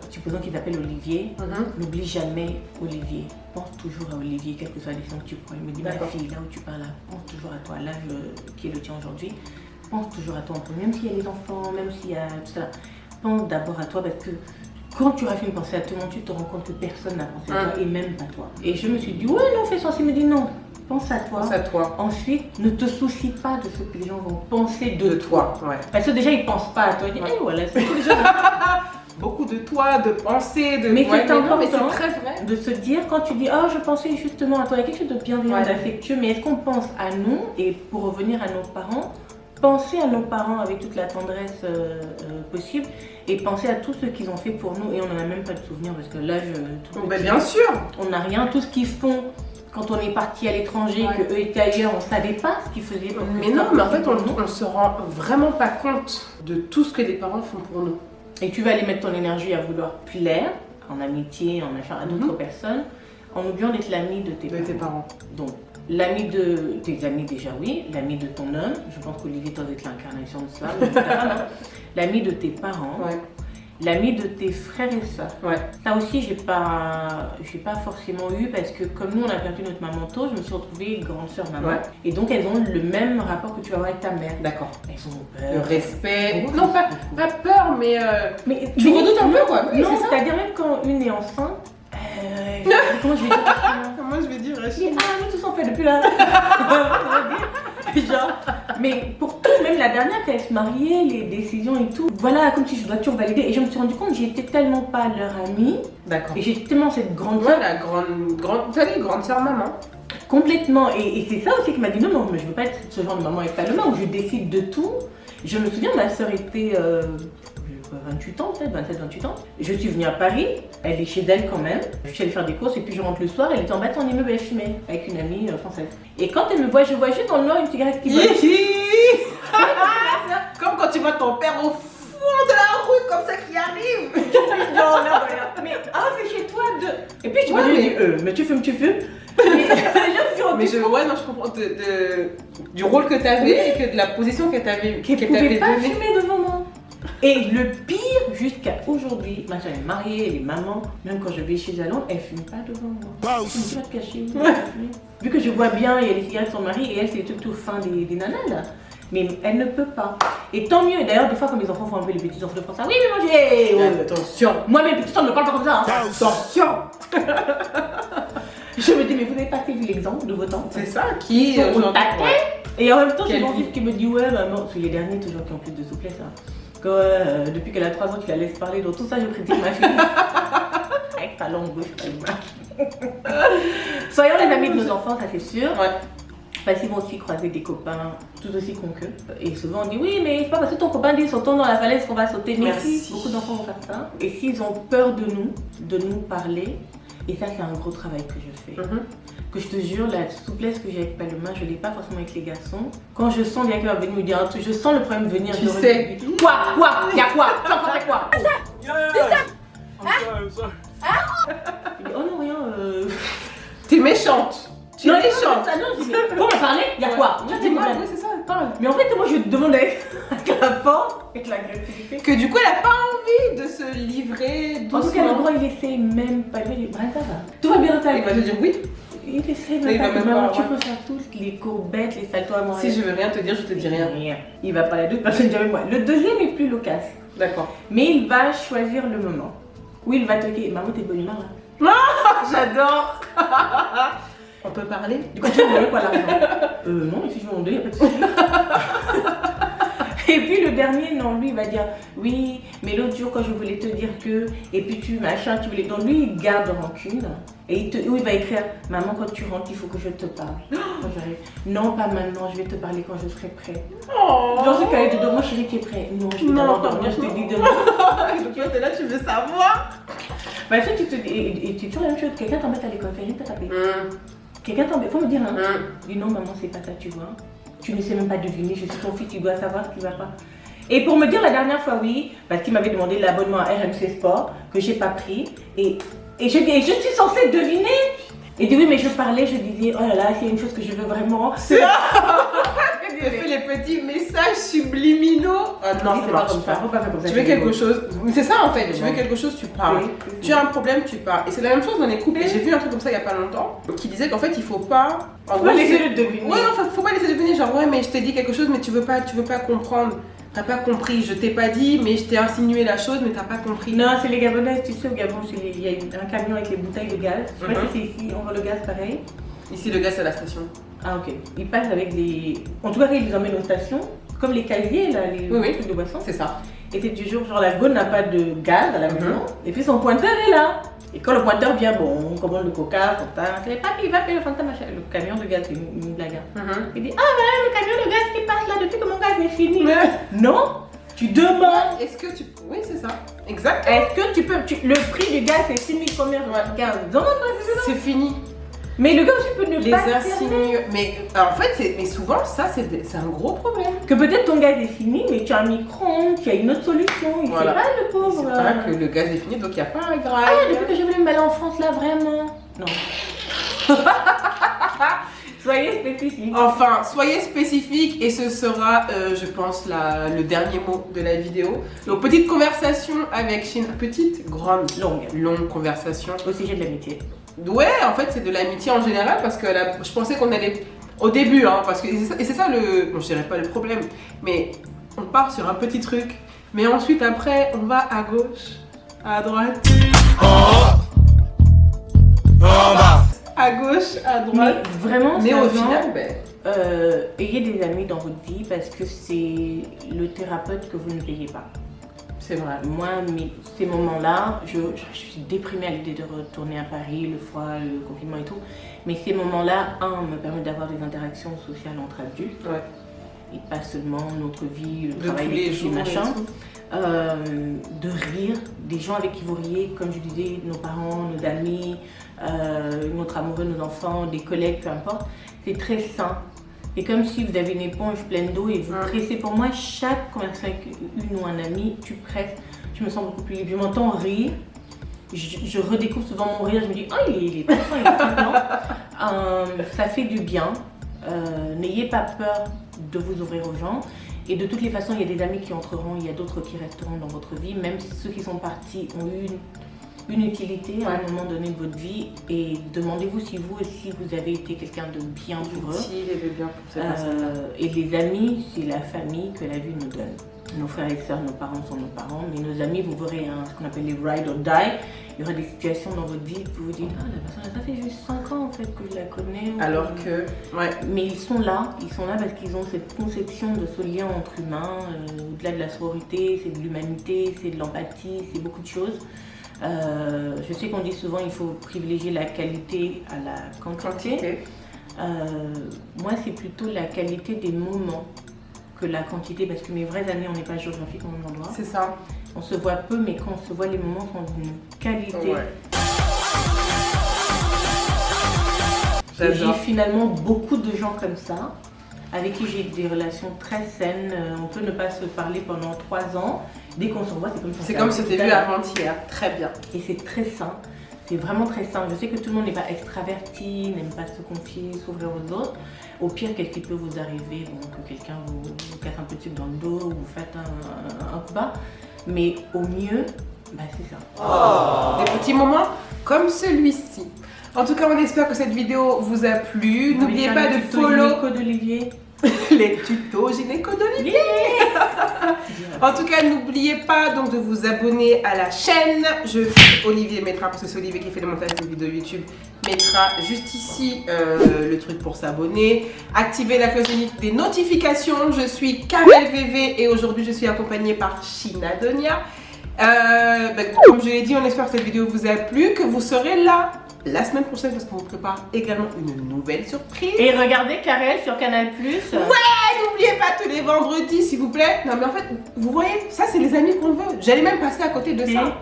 supposons qu'il s'appelle Olivier, n'oublie jamais Olivier, pense toujours à Olivier, quelle que soit la décision que tu prends. Il me dit ma fille, là où tu parles là, pense toujours à toi, l'âge qui est le tien aujourd'hui, pense toujours à toi en premier, même s'il y a les enfants, même s'il y a tout ça, pense d'abord à toi parce que quand tu raffines penser à tout le monde, tu te rends compte que personne n'a pensé à toi et même pas toi. Et je me suis dit ouais non fais ça, il me dit non. Pense à toi. Pense à toi. Ensuite, ne te soucie pas de ce que les gens vont penser de toi. Ouais. Parce que déjà, ils ne pensent pas à toi. Ils disent, voilà, c'est déjà beaucoup de toi, de penser, de... Mais c'est important très vrai. De se dire, quand tu dis, oh, je pensais justement à toi, il y a quelque chose de bienveillant, d'affectueux, mais est-ce qu'on pense à nous? Et pour revenir à nos parents, pensez à nos parents avec toute la tendresse possible et pensez à tout ce qu'ils ont fait pour nous et on n'en a même pas de souvenir parce que là, bien sûr, on n'a rien. Tout ce qu'ils font quand on est parti à l'étranger, que eux étaient ailleurs, on ne savait pas ce qu'ils faisaient. Mais non, mais en fait, on ne se rend vraiment pas compte de tout ce que les parents font pour nous. Et tu vas aller mettre ton énergie à vouloir plaire, en amitié, en achat à d'autres personnes, en oubliant d'être l'ami de tes parents. Donc, l'ami de tes amis déjà, oui. L'ami de ton homme, je pense qu'Olivier doit être l'incarnation de ça. L'ami de tes parents. Ouais. l'ami de tes frères et sœurs. Ouais. Ça aussi, j'ai pas forcément eu parce que comme nous, on a perdu notre maman tôt, je me suis retrouvée grande sœur maman. Ouais. Et donc, elles ont le même rapport que tu vas avoir avec ta mère. D'accord. Elles ont Le peur. respect. Non, pas peur, mais. Mais Tu redoutes un peu, quoi. Oui, non, c'est ça. c'est-à-dire même quand une est enceinte, comment je vais dire Comment je vais dire, Ah, nous tous on fait depuis là. Genre, mais pour tout, même la dernière, quand elle se mariait, les décisions et tout, voilà, comme si je dois toujours valider. Et je me suis rendu compte que j'étais tellement pas leur amie. D'accord. Et j'étais tellement cette grande Ouais, sœur. la grande. Tu as les grandes sœurs maman. Complètement. Et c'est ça aussi qui m'a dit non, mais je veux pas être ce genre de maman étalement où je décide de tout. Je me souviens, ma soeur était 28 ans, peut-être 27-28 ans. Je suis venue à Paris, elle est chez elle quand même. Je suis allée faire des courses et puis je rentre le soir, elle était en bas de son immeuble, elle fumait avec une amie française. Et quand elle me voit, je vois juste dans le noir une cigarette qui brille. Comme quand tu vois ton père au fond de la rue, comme ça, qui arrive. Non, non, voilà. Mais c'est chez toi de. Et puis tu Ouais, vois, je lui mais- dis, mais tu fumes, tu fumes. Mais je me suis rendu Mais je comprends du rôle que tu avais et que de la position qu'elle t'avait qu'elle pouvait pas donnée. fumer devant moi. Et le pire, jusqu'à aujourd'hui, ma soeur est mariée, elle est maman, même quand je vais chez elle, elle fume pas devant moi. Elle fume pas de cacher. Vu que je vois bien, il y a les cigarettes de son mari et elle, c'est les trucs tout fins des nanas là. Mais elle ne peut pas. Et tant mieux, d'ailleurs, des fois, comme les enfants font un peu les petits enfants de France, oui, mais moi j'ai. Attention. Moi, mes petits enfants ne parlent pas comme ça. Hein. Attention. Je me dis, mais vous n'avez pas fait l'exemple de vos tantes. C'est ça qui. Ils sont au taquet. Et en même temps, j'ai Quelle mon vie. fils qui me dit, ouais, maman, parce que les derniers, toujours qui ont plus de souplesse. Hein. Que, depuis qu'elle a 3 ans, tu la laisses parler. Donc tout ça, je critique ma fille. Avec sa langue gauche, soyons les amis de nos enfants, ça c'est sûr. Ouais. Parce qu'ils vont aussi croiser des copains tout aussi cons qu'eux. Et souvent on dit oui, mais c'est pas parce que ton copain dit sautons dans la falaise qu'on va sauter. Mais Merci. si, beaucoup d'enfants vont faire ça. Et s'ils ont peur de nous parler, et ça c'est un gros travail que je fais. Que je te jure, la souplesse que j'ai avec Paloma, je l'ai pas forcément avec les garçons. Quand je sens bien qu'il va venir me dire un truc, je sens le problème venir. Tu je sais. redis, quoi? Y'a quoi? Tu en ferais quoi? I'm sorry. Il dit, oh non, rien. T'es méchante. Tu es Non, méchante. ça, non, je dis, mais pour me parler, y'a quoi? Ouais, Tu dis, ouais, mais c'est ça. parle. Mais en fait, moi je te demandais avec la force, avec l'agressivité. Que du coup, elle a pas envie de se livrer En tout cas, le doucement. grand, il essaie même pas. Il dit, ça va. Tout va bien dans ta Il va te vie. dire oui. Il essaie Il même va pas. même Maman, pas, tu ouais. peux faire toutes les courbettes, les saltos à moi. Si je veux rien te dire, je te dis rien. Il va parler à d'autres personnes avec moi. Le deuxième est plus loquace. D'accord. Mais il va choisir le moment où il va te dire, maman, t'es de bonne humeur là. J'adore. On peut parler? Du coup, tu veux me donner quoi l'argent? Non, mais si je veux en donner, il n'y a pas de souci. Et puis le dernier, non, lui il va dire oui, mais l'autre jour quand je voulais te dire que, et puis tu machin, tu voulais. Donc lui il garde rancune et il va écrire maman, quand tu rentres, il faut que je te parle. Quand j'arrive, non, pas maintenant, je vais te parler quand je serai prêt. Dans ce cas, il te dit moi chérie, tu es prêt? Non, je vais d'abord dormir, je te dis demain. Donc toi, t'es là, tu veux savoir? Bah, ça, tu te dis, et c'est toujours la même chose, quelqu'un t'embête à l'école, quelqu'un t'a tapé. Quelqu'un t'embête, faut me dire, hein. Dis non, maman, c'est pas ça, tu vois. Tu ne sais même pas deviner, je suis ton fils, tu dois savoir ce qui va pas. Et pour me dire la dernière fois, oui, parce qu'il m'avait demandé l'abonnement à RMC Sport, que j'ai pas pris. Et je suis censée deviner. Et dit oui, mais je parlais, je disais, oh là là, c'est une chose que je veux vraiment. Tu fais les petits messages subliminaux. Ah non, c'est pas comme ça, faut pas faire comme ça. Tu veux quelque chose, c'est ça en fait, tu veux quelque chose, tu parles. Oui, Tu as un problème, tu parles. Et c'est la même chose dans les couples. Et j'ai vu un truc comme ça il y a pas longtemps qui disait qu'en fait il faut pas. En Faut pas laisser c'est- le deviner. Ouais, en fait, faut pas laisser deviner. Genre, ouais, mais je t'ai dit quelque chose, mais tu veux pas comprendre. T'as pas compris. Je t'ai pas dit, mais je t'ai insinué la chose, mais t'as pas compris. Non, c'est les Gabonais, tu sais, au Gabon, il y a un camion avec les bouteilles de gaz. Je sais pas si c'est ici, on voit le gaz pareil. Ici, le gars, c'est à la station. Ah, ok. Ils passent avec des. En tout cas, ils les emmènent aux stations, comme les casiers, là, les Oui. trucs de boisson. C'est ça. Et c'est du jour, genre la Gaune n'a pas de gaz à la maison, et puis son pointeur est là. Et quand le pointeur vient, bon, on commande le coca, Fanta, c'est papi, va payer le Fanta, machin. Le camion de gaz, c'est une blague. Hein. Il dit, ah voilà, le camion de gaz qui passe là depuis que mon gaz est fini. Non, tu demandes. Est-ce que tu. Oui, c'est ça. Exact. Est-ce que tu peux. Le prix du gaz, c'est 6 000 combien? 15. Demande-moi, c'est ça. C'est fini. Mais le gars aussi peut ne Les pas faire. insinuations. Mais en fait, mais souvent, ça, c'est un gros problème. Que peut-être ton gaz est fini, mais tu as un micro-ondes, tu as une autre solution. Il Voilà. sait pas le C'est pauvre. pas que le gaz est fini, donc il n'y a pas un Ah, graille. depuis que je voulais me aller en France là, vraiment. Non. Soyez spécifique. Enfin, soyez spécifique et ce sera, je pense, le dernier mot de la vidéo. Donc, petite conversation avec China. Petite, grande, longue conversation. Au sujet de l'amitié. Ouais, en fait, c'est de l'amitié en général parce que je pensais qu'on allait au début, hein, parce que et c'est ça le, bon, je dirais pas le problème, mais on part sur un petit truc, mais ensuite après, on va à gauche, à droite, à gauche, à droite. Mais vraiment, mais au sérieusement, final, ben, ayez des amis dans votre vie parce que c'est le thérapeute que vous ne payez pas. c'est vrai. Moi, ces moments-là, je suis déprimée à l'idée de retourner à Paris, le froid, le confinement et tout. Mais ces moments-là, me permettent d'avoir des interactions sociales entre adultes. Ouais. Et pas seulement notre vie, le De travail, tous les jours, machin. et tout. De rire, des gens avec qui vous riez, comme je disais, nos parents, nos amis, notre amoureux, nos enfants, des collègues, peu importe. C'est très sain. C'est comme si vous avez une éponge pleine d'eau et vous pressez. Pour moi, chaque conversation avec une ou un ami, tu presses. Je me sens beaucoup plus libre. Je m'entends rire. Je redécouvre souvent mon rire. Je me dis, oh, il est pas fin, il est pas ça fait du bien. N'ayez pas peur de vous ouvrir aux gens. Et de toutes les façons, il y a des amis qui entreront, il y a d'autres qui resteront dans votre vie. Même si ceux qui sont partis ont eu une utilité à un moment donné de votre vie. Et demandez-vous si vous aussi vous avez été quelqu'un de bien pour eux. Si, il est bien pour ces personnes. Et les amis, c'est la famille que la vie nous donne. Nos frères et sœurs, nos parents sont nos parents, mais nos amis, vous verrez ce qu'on appelle les ride or die. Il y aura des situations dans votre vie où vous vous dites, ah, la personne, ça fait juste 5 ans en fait que je la connais. Alors que, ouais. Mais ils sont là parce qu'ils ont cette conception de ce lien entre humains, au-delà de la sororité, c'est de l'humanité, c'est de l'empathie, c'est beaucoup de choses. Je sais qu'on dit souvent il faut privilégier la qualité à la quantité. Moi, c'est plutôt la qualité des moments que la quantité, parce que mes vrais amis, on n'est pas géographique au même endroit. C'est ça. On se voit peu, mais quand on se voit, les moments sont d'une qualité. Ouais. J'ai finalement beaucoup de gens comme ça, avec qui j'ai des relations très saines. On peut ne pas se parler pendant 3 ans. Dès qu'on se voit, c'est comme si c'était vu avant-hier. Très bien. Et c'est très sain. C'est vraiment très sain. Je sais que tout le monde n'est pas extraverti, n'aime pas se confier, s'ouvrir aux autres. Au pire, qu'est-ce qui peut vous arriver? Donc, que quelqu'un vous casse un peu de sucre dans le dos, ou vous faites un coup bas. Mais au mieux, bah, c'est ça. Des petits moments comme celui-ci. En tout cas, on espère que cette vidéo vous a plu. N'oubliez pas de follow d'Olivier. les tutos gynéco d'Olivier. En tout cas, n'oubliez pas donc de vous abonner à la chaîne. Olivier mettra, parce que c'est Olivier qui fait le montage des vidéos YouTube, mettra juste ici le truc pour s'abonner. Activez la cloche des notifications. Je suis Karel VV et aujourd'hui je suis accompagnée par China Donia. Comme je l'ai dit, on espère que cette vidéo vous a plu, que vous serez là la semaine prochaine parce qu'on vous prépare également une nouvelle surprise. Et regardez Karel sur Canal+. Ouais, n'oubliez pas tous les vendredis s'il vous plaît. Non mais en fait, vous voyez, ça c'est les amis qu'on veut. J'allais même passer à côté de ça.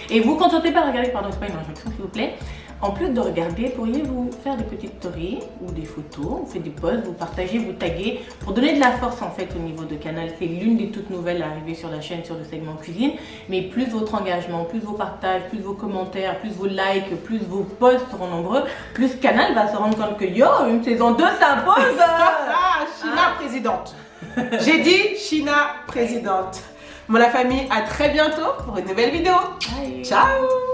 Et vous contentez pas de regarder, pardon, c'est pas une injonction s'il vous plaît. En plus de regarder, pourriez-vous faire des petites stories ou des photos, vous faites des posts, vous partagez, vous taguez pour donner de la force en fait au niveau de Canal. C'est l'une des toutes nouvelles arrivées sur la chaîne sur le segment cuisine. Mais plus votre engagement, plus vos partages, plus vos commentaires, plus vos likes, plus vos posts seront nombreux, plus Canal va se rendre compte que yo, une saison 2 s'impose. China présidente. J'ai dit China présidente. Bon la famille, à très bientôt pour une nouvelle vidéo. Bye. Ciao.